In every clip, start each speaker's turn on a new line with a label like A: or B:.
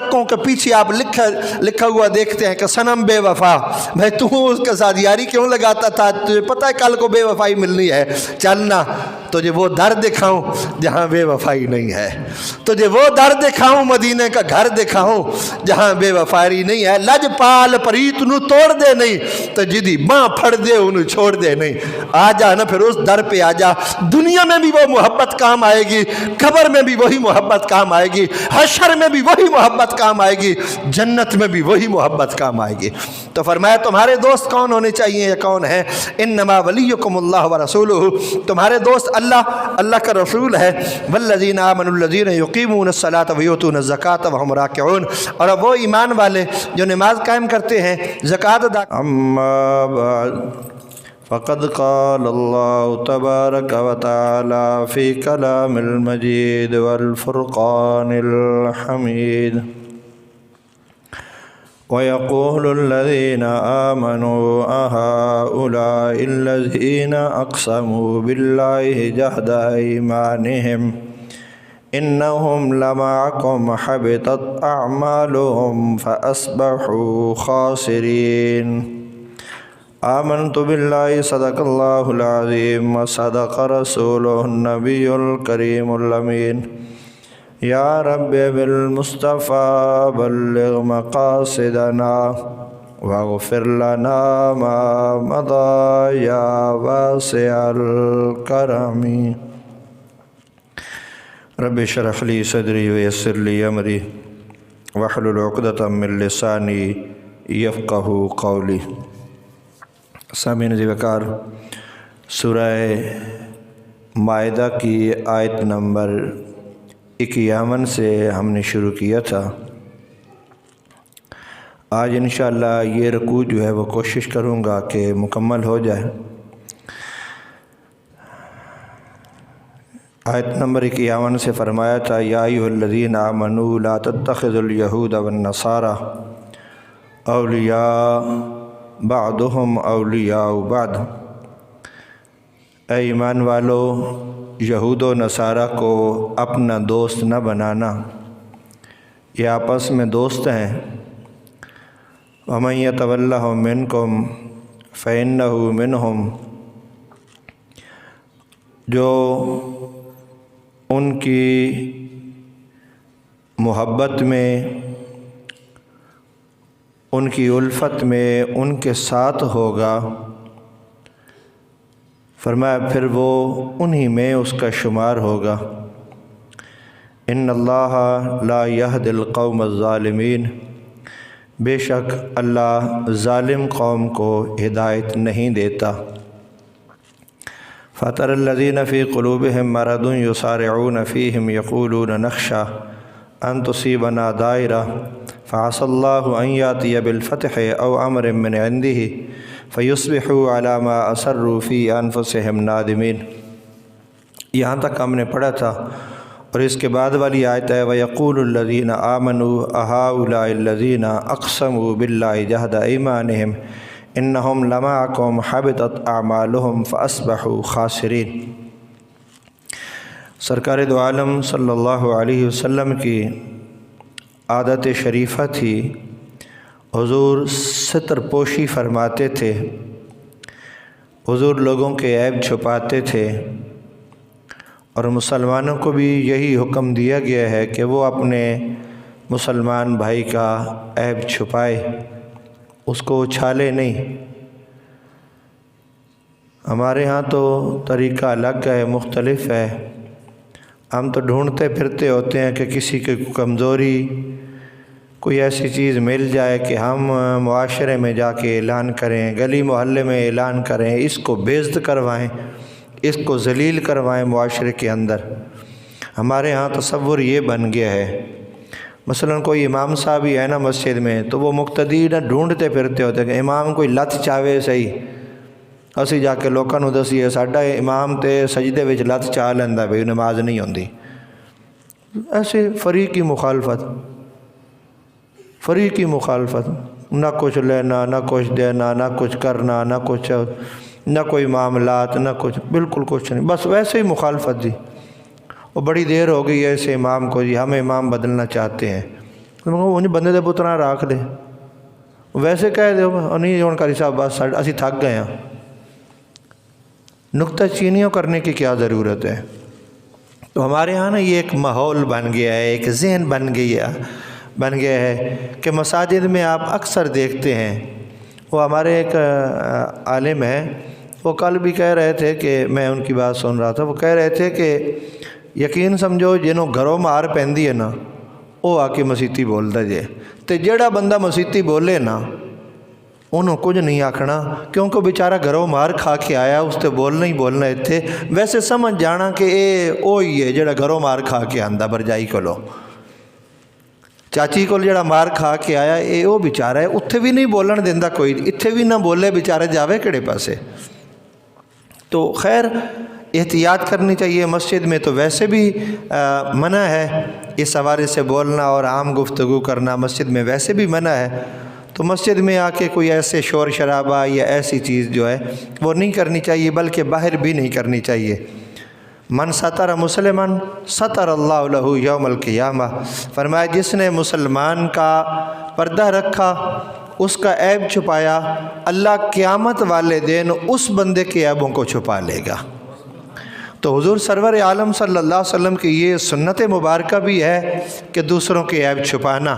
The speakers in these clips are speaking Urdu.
A: ترکوں کے پیچھے آپ لکھا ہوا دیکھتے ہیں کہ صنم بے وفا، بھائی تو اس کے ساتھ یاری کیوں لگاتا تھا؟ تجھے پتہ ہے کل کو بے وفائی ملنی ہے، چلنا تجھے وہ در دکھاؤں جہاں بے وفائی نہیں ہے، تجھے وہ در دکھاؤں مدینے کا گھر دکھاؤں جہاں بے وفائی نہیں ہے۔ لج پال پریت نو توڑ دے نہیں تو جدی باں پھڑ دے انہوں چھوڑ دے نہیں۔ آ جا نا پھر اس در پہ آ جا، دنیا میں بھی وہ محبت کام آئے گی، قبر میں بھی وہی محبت کام آئے گی، حشر میں بھی وہی محبت کام آئے گی، جنت میں بھی وہی محبت کام آئے گی۔ تو فرمایا تمہارے دوست کون ہونے چاہیے یا کون ہیں؟ انما ولیکم اللہ ورسولہ، تمہارے دوست اللہ کا رسول ہے۔ والذین آمنوا الذین یقیمون الصلاۃ ویؤتون الزکاۃ وہم راکعون، اور وہ ایمان والے جو نماز قائم کرتے ہیں، زکوٰۃ ادا۔ اما بعد فقد قال اللہ تبارک و تعالی فی کلام المجید والفرقان الحمید، وَيَقُولُ الَّذِينَ آمَنُوا أَهَؤُلَاءِ الَّذِينَ أَقْسَمُوا بِاللَّهِ جَهْدَ أَيْمَانِهِمْ إِنَّهُمْ لَمَعَكُمْ حَبِطَتْ أَعْمَالُهُمْ فَأَصْبَحُوا خَاسِرِينَ۔ آمنت باللہ صدق اللہ العظیم وصدق رسولہ النبی الکریم الامین۔ یا رب بالمصطفیٰ بلغ مقاصدنا واغفر لنا ما مضى یا واسع الکرم۔ رب اشرح لی صدری ویسر لی امری واحلل عقدۃ من لسانی یفقہوا قولی۔ سامعین عزیز وقار، سورہ مائدہ کی آیت نمبر 51 سے ہم نے شروع کیا تھا۔ آج انشاءاللہ یہ رکوع جو ہے وہ کوشش کروں گا کہ مکمل ہو جائے۔ آیت نمبر 51 سے فرمایا تھا یا ایھا الذین آمنوا لا تتخذوا الیہود والنصارى اولیاء بعضهم اولیاء بعض، اے ایمان والو یہود و نصارہ کو اپنا دوست نہ بنانا، یہ آپس میں دوست ہیں۔ وَمَن يَتَوَلَّهُم مِّنكُمْ فَإِنَّهُ مِنْهُمْ، جو ان کی محبت میں، ان کی الفت میں ان کے ساتھ ہوگا، فرمایا پھر وہ انہی میں اس کا شمار ہوگا۔ ان اللہ لا یہدی القوم الظالمین، بے شک اللہ ظالم قوم کو ہدایت نہیں دیتا۔ فَتَرَى الَّذِينَ فِي قُلُوبِهِم مَّرَضٌ يُسَارِعُونَ فِيهِمْ يَقُولُونَ نَخْشَىٰ أَن تُصِيبَنَا دَائِرَةٌ فَعَسَى اللَّهُ أَن يَأْتِيَ بِالْفَتْحِ أَوْ أَمْرٍ مِّنْ عِندِهِ فَيُصْبِحُوا عَلَىٰ مَا أَسَرُّوا فِي أَنفُسِهِمْ نَادِمِينَ۔ یہاں تک ہم نے پڑھا تھا، اور اس کے بعد والی آیت ہے وَيَقُولُ الَّذِينَ آمَنُوا أَهَٰؤُلَاءِ الَّذِينَ أَقْسَمُوا بِاللَّهِ جَهْدَ أَيْمَانِهِمْ إِنَّهُمْ لَمَعَكُمْ حَبِطَتْ أَعْمَالُهُمْ فَأَصْبَحُوا خَاسِرِينَ۔ سرکار دو عالم صلی اللہ علیہ وسلم کی عادت شریفہ تھی، حضور ستر پوشی فرماتے تھے، حضور لوگوں کے عیب چھپاتے تھے، اور مسلمانوں کو بھی یہی حکم دیا گیا ہے کہ وہ اپنے مسلمان بھائی کا عیب چھپائے، اس کو اچھالے نہیں۔ ہمارے ہاں تو طریقہ الگ ہے، مختلف ہے۔ ہم تو ڈھونڈتے پھرتے ہوتے ہیں کہ کسی کی کمزوری، کوئی ایسی چیز مل جائے کہ ہم معاشرے میں جا کے اعلان کریں، گلی محلے میں اعلان کریں، اس کو بے عزت کروائیں، اس کو ذلیل کروائیں معاشرے کے اندر۔ ہمارے ہاں تصور یہ بن گیا ہے، مثلا کوئی امام صاحب ہی ہے نا مسجد میں، تو وہ مقتدی نہ ڈھونڈتے پھرتے ہوتے کہ امام کوئی لت چاہے صحیح، اسی جا کے لوگوں کو دسیے ساڈا امام تے سجدے وچ لت چاہ لیندہ بھئی نماز نہیں ہوندی۔ ایسے فریقی مخالفت، فریقی مخالفت، نہ کچھ لینا، نہ کچھ دینا، نہ کچھ کرنا، نہ کچھ، نہ کوئی معاملات، نہ کچھ، بالکل کچھ نہیں، بس ویسے ہی مخالفت جی۔ اور بڑی دیر ہو گئی ہے ایسے امام کو، جی ہم امام بدلنا چاہتے ہیں، انج بندے دے پتراں راکھ دے، ویسے کہہ دو نہیں ہن قاری صاحب بس اسی تھک گئے ہیں۔ نکتہ چینیوں کرنے کی کیا ضرورت ہے؟ تو ہمارے ہاں نا یہ ایک ماحول بن گیا ہے، ایک ذہن بن گیا ہے کہ مساجد میں آپ اکثر دیکھتے ہیں، وہ ہمارے ایک عالم ہیں، وہ کل بھی کہہ رہے تھے کہ میں ان کی بات سن رہا تھا، وہ کہہ رہے تھے کہ یقین سمجھو جنہوں گھروں مار پہندی ہے نا وہ آ کے مسیتی بولتا جے، تے جیڑا بندہ مسیتی بولے نا انہوں کچھ نہیں آکھنا، کیونکہ بیچارہ گھروں مار کھا کے آیا، اس تے بولنا ہی بولنا اتھے، ویسے سمجھ جانا کہ اے اوہی ہے جیڑا گھروں مار کھا کے آندا برجائی کولو، چاچی کو جڑا مار کھا کے آیا اے او بیچارہ ہے، اتھے بھی نہیں بولن دیندا کوئی، اتھے بھی نہ بولے بیچارہ جاوے کڑے پاسے۔ تو خیر احتیاط کرنی چاہیے، مسجد میں تو ویسے بھی منع ہے اس حوالے سے بولنا اور عام گفتگو کرنا، مسجد میں ویسے بھی منع ہے، تو مسجد میں آ کے کوئی ایسے شور شرابہ یا ایسی چیز جو ہے وہ نہیں کرنی چاہیے، بلکہ باہر بھی نہیں کرنی چاہیے۔ من ستر مسلمن ستر اللہ لہ یوم القیامہ، فرمایا جس نے مسلمان کا پردہ رکھا، اس کا عیب چھپایا، اللہ قیامت والے دن اس بندے کے عیبوں کو چھپا لے گا۔ تو حضور سرور عالم صلی اللہ علیہ وسلم کی یہ سنت مبارکہ بھی ہے کہ دوسروں کے عیب چھپانا،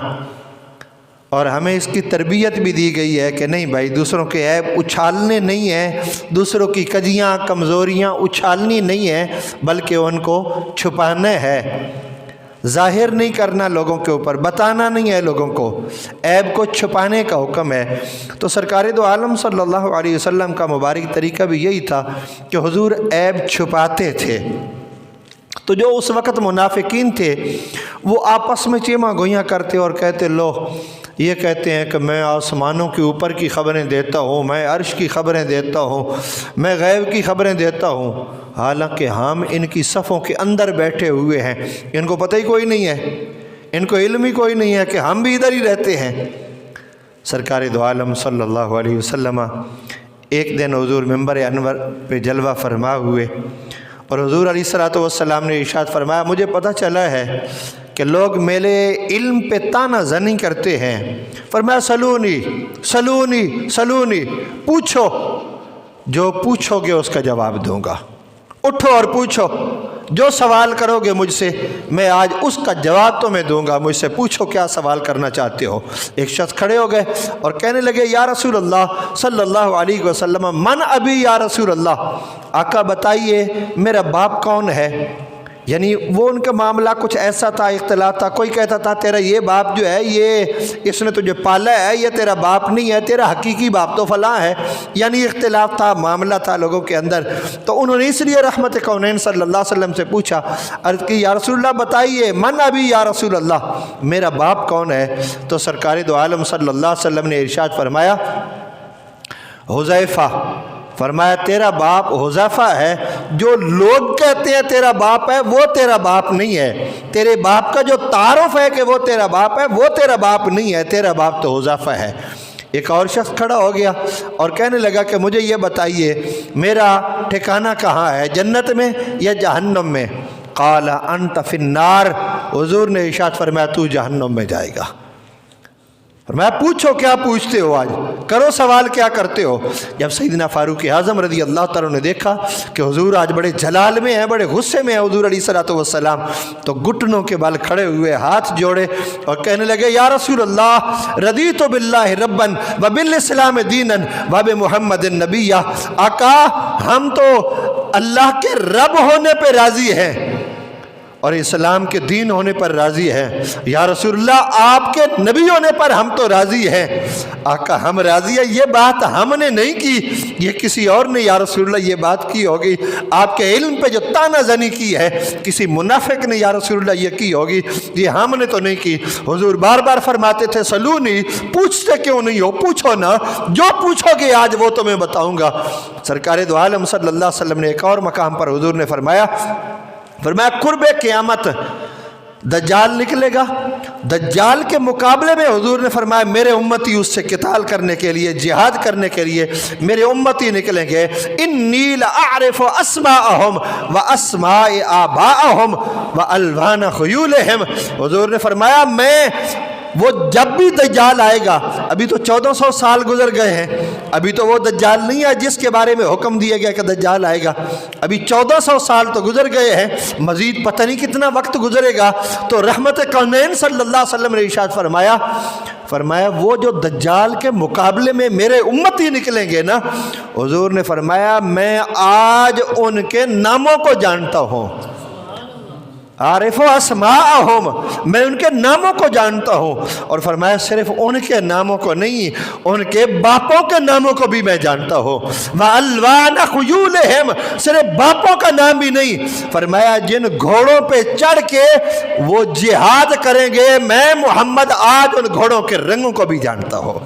A: اور ہمیں اس کی تربیت بھی دی گئی ہے کہ نہیں بھائی دوسروں کے عیب اچھالنے نہیں ہیں، دوسروں کی کجیاں کمزوریاں اچھالنی نہیں ہیں، بلکہ ان کو چھپانا ہے، ظاہر نہیں کرنا لوگوں کے اوپر، بتانا نہیں ہے لوگوں کو، عیب کو چھپانے کا حکم ہے۔ تو سرکار دو عالم صلی اللہ علیہ وسلم کا مبارک طریقہ بھی یہی تھا کہ حضور عیب چھپاتے تھے۔ تو جو اس وقت منافقین تھے وہ آپس میں چیما گوئیاں کرتے اور کہتے لو یہ کہتے ہیں کہ میں آسمانوں کے اوپر کی خبریں دیتا ہوں، میں عرش کی خبریں دیتا ہوں، میں غیب کی خبریں دیتا ہوں، حالانکہ ہم ان کی صفوں کے اندر بیٹھے ہوئے ہیں، ان کو پتہ ہی کوئی نہیں ہے، ان کو علم ہی کوئی نہیں ہے کہ ہم بھی ادھر ہی رہتے ہیں۔ سرکار دو عالم صلی اللہ علیہ وسلم ایک دن حضور منبر انور پہ جلوہ فرما ہوئے، اور حضور علیہ الصلوۃ والسلام نے ارشاد فرمایا مجھے پتہ چلا ہے کہ لوگ میرے علم پہ تانا زنی کرتے ہیں، فرمایا سلونی سلونی سلونی، پوچھو، جو پوچھو گے اس کا جواب دوں گا، اٹھو اور پوچھو، جو سوال کرو گے مجھ سے میں آج اس کا جواب تو میں دوں گا، مجھ سے پوچھو کیا سوال کرنا چاہتے ہو۔ ایک شخص کھڑے ہو گئے اور کہنے لگے یا رسول اللہ صلی اللہ علیہ وسلم من ابی یا رسول اللہ، آقا بتائیے میرا باپ کون ہے؟ یعنی وہ ان کا معاملہ کچھ ایسا تھا، اختلاف تھا، کوئی کہتا تھا تیرا یہ باپ جو ہے یہ اس نے تجھے پالا ہے، یہ تیرا باپ نہیں ہے، تیرا حقیقی باپ تو فلاں ہے، یعنی اختلاف تھا، معاملہ تھا لوگوں کے اندر۔ تو انہوں نے اس لیے رحمت کونین صلی اللہ علیہ وسلم سے پوچھا، عرض کی یا رسول اللہ بتائیے من ابی یا رسول اللہ، میرا باپ کون ہے؟ تو سرکار دو عالم صلی اللہ علیہ وسلم نے ارشاد فرمایا حذیفہ، فرمایا تیرا باپ حذیفہ ہے، جو لوگ کہتے ہیں تیرا باپ ہے وہ تیرا باپ نہیں ہے، تیرے باپ کا جو تعارف ہے کہ وہ تیرا باپ ہے وہ تیرا باپ نہیں ہے، تیرا باپ تو حذیفہ ہے۔ ایک اور شخص کھڑا ہو گیا اور کہنے لگا کہ مجھے یہ بتائیے میرا ٹھکانہ کہاں ہے، جنت میں یا جہنم میں؟ قال انت فی النار، حضور نے ارشاد فرمایا تو جہنم میں جائے گا۔ فرمایا پوچھو کیا پوچھتے ہو، آج کرو سوال کیا کرتے ہو۔ جب سیدنا فاروق اعظم رضی اللہ تعالیٰ نے دیکھا کہ حضور آج بڑے جلال میں ہیں، بڑے غصے میں ہیں حضور علیہ الصلوۃ والسلام، تو گھٹنوں کے بل کھڑے ہوئے ہاتھ جوڑے اور کہنے لگے یا رسول اللہ رضیت باللہ ربا وبالاسلام دینا وبمحمد نبیا، آقا ہم تو اللہ کے رب ہونے پہ راضی ہیں اور اسلام کے دین ہونے پر راضی ہیں، یا رسول اللہ آپ کے نبی ہونے پر ہم تو راضی ہیں۔ آقا ہم راضی ہیں، یہ بات ہم نے نہیں کی، یہ کسی اور نے یا رسول اللہ یہ بات کی ہوگی، آپ کے علم پہ جو تانا زنی کی ہے کسی منافق نے یا رسول اللہ یہ کی ہوگی، یہ ہم نے تو نہیں کی۔ حضور بار بار فرماتے تھے سلونی، پوچھتے کیوں نہیں ہو، پوچھو نا، جو پوچھو گے آج وہ تو میں بتاؤں گا۔ سرکار دو عالم صلی اللہ علیہ وسلم نے ایک اور مقام پر حضور نے فرمایا قرب قیامت دجال نکلے گا، دجال کے مقابلے میں حضور نے فرمایا میرے امتی اس سے قتال کرنے کے لیے، جہاد کرنے کے لیے میرے امتی نکلیں گے۔ انی لاعرف اسماءہم واسماء آباءہم والوان خیولہم، حضور نے فرمایا میں وہ جب بھی دجال آئے گا، ابھی تو 1400 سال گزر گئے ہیں، ابھی تو وہ دجال نہیں ہے جس کے بارے میں حکم دیا گیا کہ دجال آئے گا، ابھی 1400 سال تو گزر گئے ہیں، مزید پتہ نہیں کتنا وقت گزرے گا۔ تو رحمت کونین صلی اللہ علیہ وسلم نے ارشاد فرمایا وہ جو دجال کے مقابلے میں میرے امتی نکلیں گے نا، حضور نے فرمایا میں آج ان کے ناموں کو جانتا ہوں، عارف و اسماءہم، میں ان کے ناموں کو جانتا ہوں، اور فرمایا صرف ان کے ناموں کو نہیں، ان کے باپوں کے ناموں کو بھی میں جانتا ہوں، وَأَلْوَانَ خُيُولِهِمْ، صرف باپوں کا نام بھی نہیں، فرمایا جن گھوڑوں پہ چڑھ کے وہ جہاد کریں گے میں محمد آج ان گھوڑوں کے رنگوں کو بھی جانتا ہوں،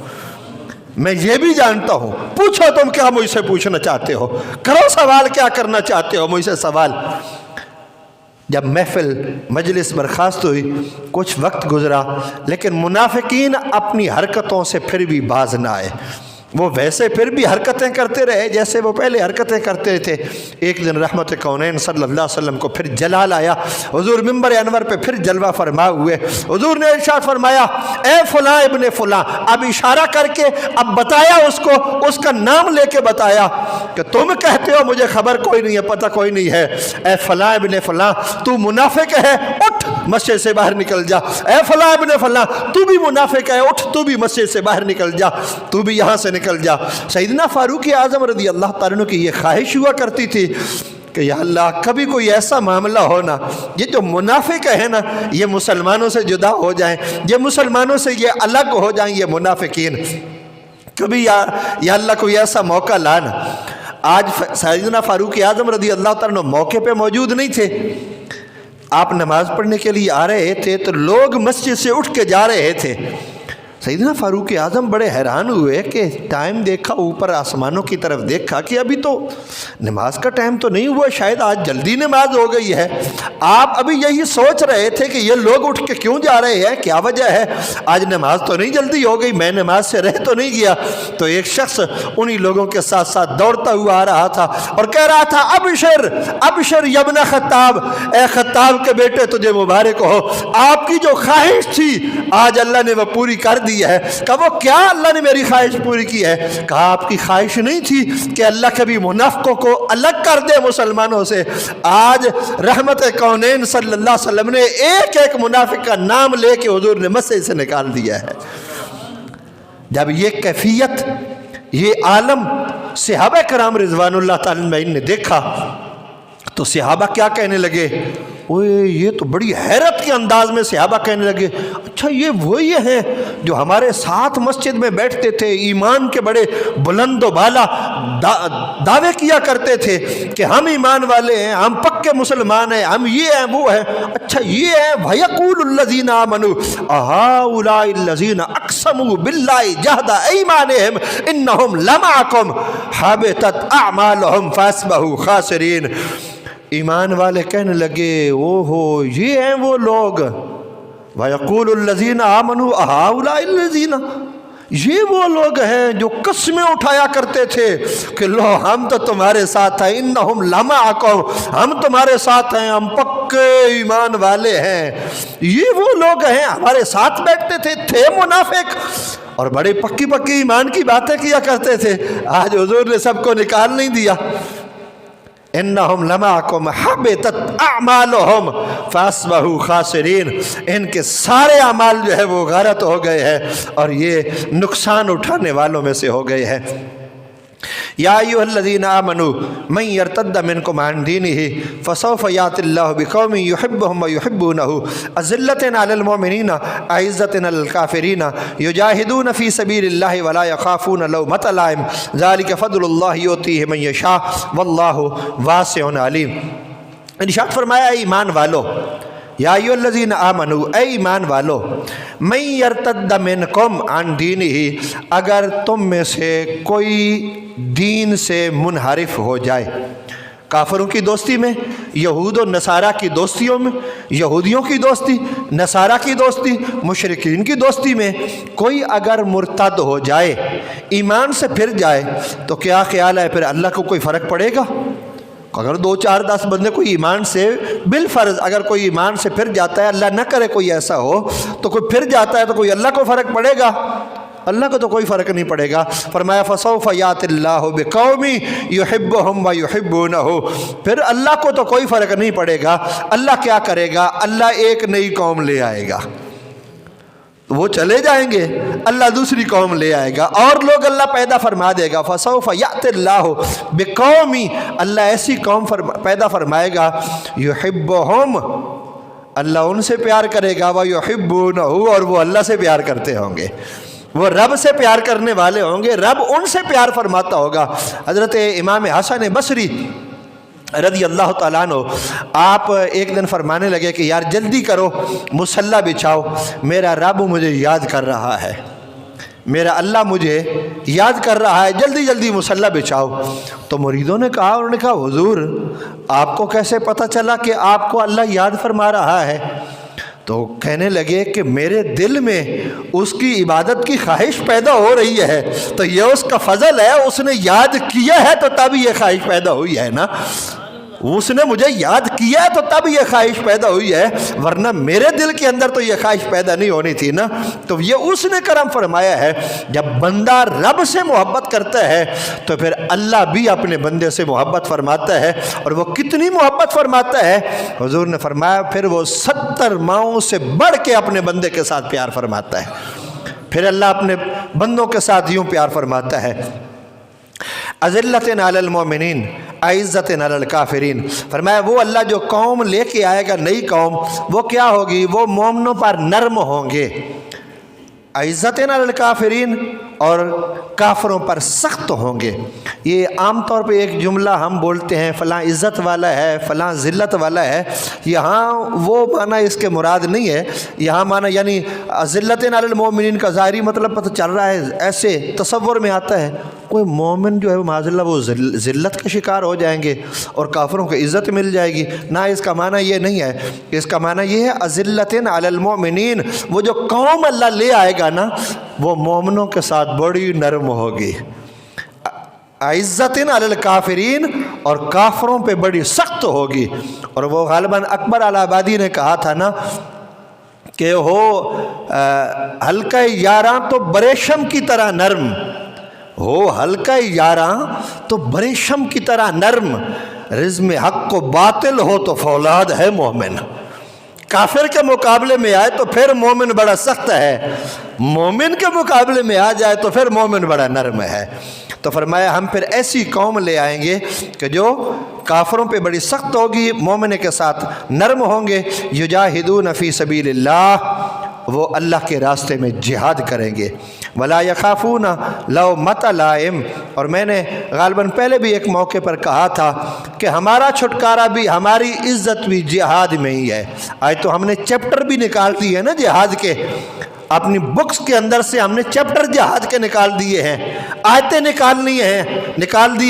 A: میں یہ بھی جانتا ہوں۔ پوچھو تم کیا مجھ سے پوچھنا چاہتے ہو، کرو سوال، کیا کرنا چاہتے ہو مجھ سے سوال۔ جب محفل مجلس برخاست ہوئی، کچھ وقت گزرا، لیکن منافقین اپنی حرکتوں سے پھر بھی باز نہ آئے، وہ ویسے پھر بھی حرکتیں کرتے رہے جیسے وہ پہلے حرکتیں کرتے تھے۔ ایک دن رحمت کونین صلی اللہ علیہ وسلم کو پھر جلال آیا، حضور ممبر انور پہ پھر جلوہ فرما ہوئے، حضور نے ارشاد فرمایا اے فلاں ابن فلاں، اب اشارہ کر کے اب بتایا اس کو، اس کا نام لے کے بتایا کہ تم کہتے ہو مجھے خبر کوئی نہیں ہے، پتہ کوئی نہیں ہے، اے فلاں ابن فلاں تو منافق ہے، اٹھ مسجد سے باہر نکل جا، اے فلاں ابن فلاں تو بھی منافق ہے، اٹھ تو بھی مسجد سے باہر نکل جا، تو بھی یہاں سے نکل جا۔ سیدنا فاروق اعظم رضی اللہ تعالیٰ عنہ کی یہ خواہش ہوا کرتی تھی کہ یا اللہ کبھی کوئی ایسا معاملہ ہونا، یہ جو منافق ہے نا یہ مسلمانوں سے جدا ہو جائیں، یہ مسلمانوں سے یہ الگ ہو جائیں یہ منافقین، کبھی یا اللہ کوئی ایسا موقع لانا۔ آج سیدنا فاروق اعظم رضی اللہ تعالیٰ عنہ موقع پہ موجود نہیں تھے، آپ نماز پڑھنے کے لیے آ رہے تھے تو لوگ مسجد سے اٹھ کے جا رہے تھے۔ سیدنا فاروق اعظم بڑے حیران ہوئے کہ ٹائم دیکھا، اوپر آسمانوں کی طرف دیکھا کہ ابھی تو نماز کا ٹائم تو نہیں ہوا، شاید آج جلدی نماز ہو گئی ہے۔ آپ ابھی یہی سوچ رہے تھے کہ یہ لوگ اٹھ کے کیوں جا رہے ہیں، کیا وجہ ہے، آج نماز تو نہیں جلدی ہو گئی، میں نماز سے رہ تو نہیں گیا۔ تو ایک شخص انہی لوگوں کے ساتھ ساتھ دوڑتا ہوا آ رہا تھا اور کہہ رہا تھا ابشر ابشر یا ابن خطاب، اے خطاب کے بیٹے تجھے مبارک ہو، آپ کی جو خواہش تھی آج اللہ نے وہ پوری کر دی ہے۔ کہا وہ کیا اللہ نے میری خواہش پوری کی ہے؟ کہا آپ کی خواہش نہیں تھی کہ اللہ کبھی منافقوں کو الگ کر دے مسلمانوں سے، آج رحمت کونین صلی اللہ علیہ وسلم نے ایک ایک منافق کا نام لے کے حضور نے مسجد سے نکال دیا ہے۔ جب یہ کیفیت، یہ عالم صحابہ کرام رضوان اللہ تعالیٰ عنہم نے دیکھا تو صحابہ کیا کہنے لگے؟ اوہ یہ تو بڑی حیرت کے انداز میں صحابہ کہنے لگے اچھا یہ وہی ہیں جو ہمارے ساتھ مسجد میں بیٹھتے تھے، ایمان کے بڑے بلند و بالا دعوے کیا کرتے تھے کہ ہم ایمان والے ہیں، ہم پکے مسلمان ہیں، ہم یہ ہیں وہ ہیں، اچھا یہ ہیں۔ وَيَقُولُ الَّذِينَ آمَنُوا أَهَٰؤُلَاءِ الَّذِينَ أَقْسَمُوا بِاللَّهِ جَهْدَ أَيْمَانِهِمْ إِنَّهُمْ لَمَعَكُمْ حَبِطَتْ أَعْمَالُهُمْ فَأَصْبَحُوا خَاسِرِينَ۔ ایمان والے کہنے لگے اوہو یہ ہیں وہ لوگ، وَيَقُولُ الَّذِينَ آمَنُوا أَهَٰؤُلَاءِ الَّذِينَ، یہ وہ لوگ ہیں جو قسمیں اٹھایا کرتے تھے کہ لو ہم تو تمہارے ساتھ ہیں، انہم لمعکم، ہم تمہارے ساتھ ہیں، ہم پکے ایمان والے ہیں، یہ وہ لوگ ہیں ہمارے ساتھ بیٹھتے تھے منافق اور بڑے پکی پکی ایمان کی باتیں کیا کرتے تھے۔ آج حضور نے سب کو نکال نہیں دیا، انہم لمعکم حبطت اعمالہم فاصبحوا خاسرین، ان کے سارے اعمال جو ہے وہ غارت ہو گئے ہیں اور یہ نقصان اٹھانے والوں میں سے ہو گئے ہیں۔ یا ایھا الذین آمنوا من یرتد منکم عن دینہ فسوف یأتی اللہ بقوم یحبهم ویحبونہ اذلۃ علی المؤمنین اعزۃ علی الکافرین یجاہدون فی سبیل اللہ ولا یخافون لومۃ لائم ذلک فضل اللہ یؤتیہ من یشاء واللہ واسع علیم۔ ارشاد فرمایا اے ایمان والو، یا ایھا الذین آمنوا، اے ایمان والو، من یرتد منکم عن دینہ، اگر تم میں سے کوئی دین سے منحرف ہو جائے، کافروں کی دوستی میں، یہود و نصارہ کی دوستیوں میں، یہودیوں کی دوستی، نصارہ کی دوستی، مشرکین کی دوستی میں کوئی اگر مرتد ہو جائے، ایمان سے پھر جائے، تو کیا خیال ہے پھر اللہ کو کوئی فرق پڑے گا؟ اگر 2 4 10 بندے کوئی ایمان سے بالفرض اگر کوئی ایمان سے پھر جاتا ہے، اللہ نہ کرے کوئی ایسا ہو تو کوئی پھر جاتا ہے تو کوئی اللہ کو فرق پڑے گا؟ اللہ کو تو کوئی فرق نہیں پڑے گا۔ فرمایا فَسَوْفَ يَأْتِ اللَّهُ بِقَوْمٍ يُحِبُّهُمْ وَيُحِبُّونَهُ، پھر اللہ کو تو کوئی فرق نہیں پڑے گا۔ اللہ کیا کرے گا؟ اللہ ایک نئی قوم لے آئے گا، وہ چلے جائیں گے، اللہ دوسری قوم لے آئے گا اور لوگ اللہ پیدا فرما دے گا۔ فَسَوْفَ يَأْتِ اللَّهُ بِقَوْمٍ، اللہ ایسی قوم پیدا فرمائے گا، يُحِبُّهُمْ، اللہ ان سے پیار کرے گا، وَيُحِبُّونَهُ، اور وہ اللہ سے پیار کرتے ہوں گے، وہ رب سے پیار کرنے والے ہوں گے، رب ان سے پیار فرماتا ہوگا۔ حضرت امام حسن بصری رضی اللہ تعالیٰ عنہ آپ ایک دن فرمانے لگے کہ یار جلدی کرو، مصلی بچھاؤ، میرا رب مجھے یاد کر رہا ہے، میرا اللہ مجھے یاد کر رہا ہے، جلدی جلدی مصلی بچھاؤ۔ تو مریدوں نے کہا، انہوں نے کہا حضور آپ کو کیسے پتہ چلا کہ آپ کو اللہ یاد فرما رہا ہے؟ تو کہنے لگے کہ میرے دل میں اس کی عبادت کی خواہش پیدا ہو رہی ہے، تو یہ اس کا فضل ہے، اس نے یاد کیا ہے تو تب یہ خواہش پیدا ہوئی ہے نا، اس نے مجھے یاد کیا ہے تو تب یہ خواہش پیدا ہوئی ہے، ورنہ میرے دل کے اندر تو یہ خواہش پیدا نہیں ہونی تھی نا۔ تو یہ اس نے کرم فرمایا ہے، جب بندہ رب سے محبت کرتا ہے تو پھر اللہ بھی اپنے بندے سے محبت فرماتا ہے، اور وہ کتنی محبت فرماتا ہے؟ حضور نے فرمایا پھر وہ 70 ماؤں سے بڑھ کے اپنے بندے کے ساتھ پیار فرماتا ہے، پھر اللہ اپنے بندوں کے ساتھ یوں پیار فرماتا ہے۔ اذلۃ علی المؤمنین عزت علی الکافرین، فرمایا وہ اللہ جو قوم لے کے آئے گا، نئی قوم، وہ کیا ہوگی؟ وہ مومنوں پر نرم ہوں گے، عزت علی الکافرین، اور کافروں پر سخت ہوں گے۔ یہ عام طور پہ ایک جملہ ہم بولتے ہیں فلاں عزت والا ہے، فلاں ذلت والا ہے، یہاں وہ معنی اس کے مراد نہیں ہے، یہاں معنی یعنی ذلت علی المؤمنین کا ظاہری مطلب پتہ چل رہا ہے، ایسے تصور میں آتا ہے کوئی مومن جو ہے معاذ اللہ وہ ذلت کا شکار ہو جائیں گے اور کافروں کو عزت مل جائے گی، نہ اس کا معنی یہ نہیں ہے، اس کا معنی یہ ہے اذلۃ علی المؤمنین، وہ جو قوم اللہ لے آئے گا نا وہ مومنوں کے ساتھ بڑی نرم ہوگی، عزت علی الکافرین، اور کافروں پہ بڑی سخت ہوگی۔ اور وہ غالباً اکبر الہ آبادی نے کہا تھا نا کہ ہو حلقہ یاراں تو بریشم کی طرح نرم، ہو حلقہ یاراں تو بریشم کی طرح نرم، رزم حق کو باطل ہو تو فولاد ہے مومن۔ کافر کے مقابلے میں آئے تو پھر مومن بڑا سخت ہے، مومن کے مقابلے میں آ جائے تو پھر مومن بڑا نرم ہے۔ تو فرمایا ہم پھر ایسی قوم لے آئیں گے کہ جو کافروں پہ بڑی سخت ہوگی، مومن کے ساتھ نرم ہوں گے، یجاہدون فی سبیل اللہ، وہ اللہ کے راستے میں جہاد کریں گے، ولا یخافون لومۃ لائم۔ اور میں نے غالباً پہلے بھی ایک موقع پر کہا تھا کہ ہمارا چھٹکارا بھی، ہماری عزت بھی جہاد میں ہی ہے۔ آج تو ہم نے چیپٹر بھی نکال دیے نا جہاد کے، اپنی بکس کے اندر سے ہم نے چیپٹر جہاد کے نکال دیے ہیں، آیتیں نکال دیے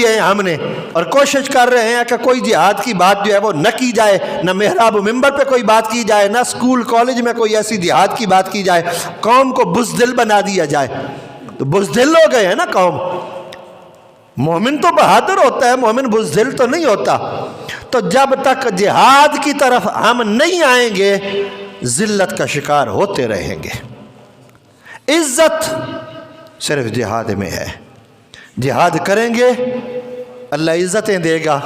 A: ہیں ہم نے، اور کوشش کر رہے ہیں کہ کوئی جہاد کی بات جو ہے وہ نہ کی جائے، نہ محراب و ممبر پہ کوئی بات کی جائے، نہ اسکول کالج میں کوئی ایسی جہاد کی بات کی جائے، قوم کو بزدل بنا دیا جائے۔ تو بزدل ہو گئے ہیں نا قوم، مومن تو بہادر ہوتا ہے، مومن بزدل تو نہیں ہوتا۔ تو جب تک جہاد کی طرف ہم نہیں آئیں گے ذلت کا شکار ہوتے رہیں گے۔ عزت صرف جہاد میں ہے، جہاد کریں گے اللہ عزتیں دے گا،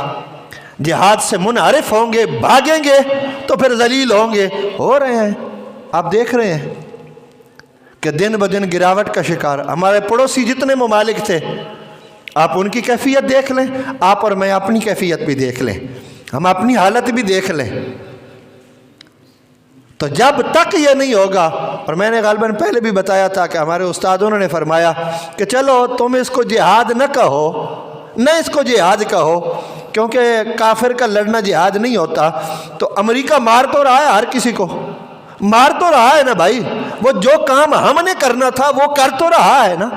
A: جہاد سے منحرف ہوں گے، بھاگیں گے تو پھر ذلیل ہوں گے۔ ہو رہے ہیں، آپ دیکھ رہے ہیں کہ دن بدن گراوٹ کا شکار ہمارے پڑوسی جتنے ممالک تھے، آپ ان کی کیفیت دیکھ لیں، آپ اور میں اپنی کیفیت بھی دیکھ لیں، ہم اپنی حالت بھی دیکھ لیں۔ تو جب تک یہ نہیں ہوگا، اور میں نے غالباً پہلے بھی بتایا تھا کہ ہمارے استادوں نے فرمایا کہ چلو تم اس کو جہاد نہ کہو، نہ اس کو جہاد کہو، کیونکہ کافر کا لڑنا جہاد نہیں ہوتا۔ تو امریکہ مار تو رہا ہے، ہر کسی کو مار تو رہا ہے نا بھائی، وہ جو کام ہم نے کرنا تھا وہ کر تو رہا ہے نا،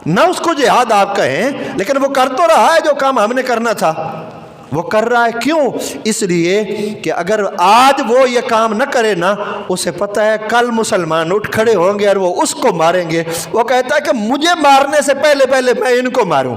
A: نہ اس کو جہاد آپ کہیں، لیکن وہ کر تو رہا ہے جو کام ہم نے کرنا تھا وہ کر رہا ہے۔ کیوں؟ اس لیے کہ اگر آج وہ یہ کام نہ کرے نا، اسے پتہ ہے کل مسلمان اٹھ کھڑے ہوں گے اور وہ اس کو ماریں گے۔ وہ کہتا ہے کہ مجھے مارنے سے پہلے میں ان کو ماروں۔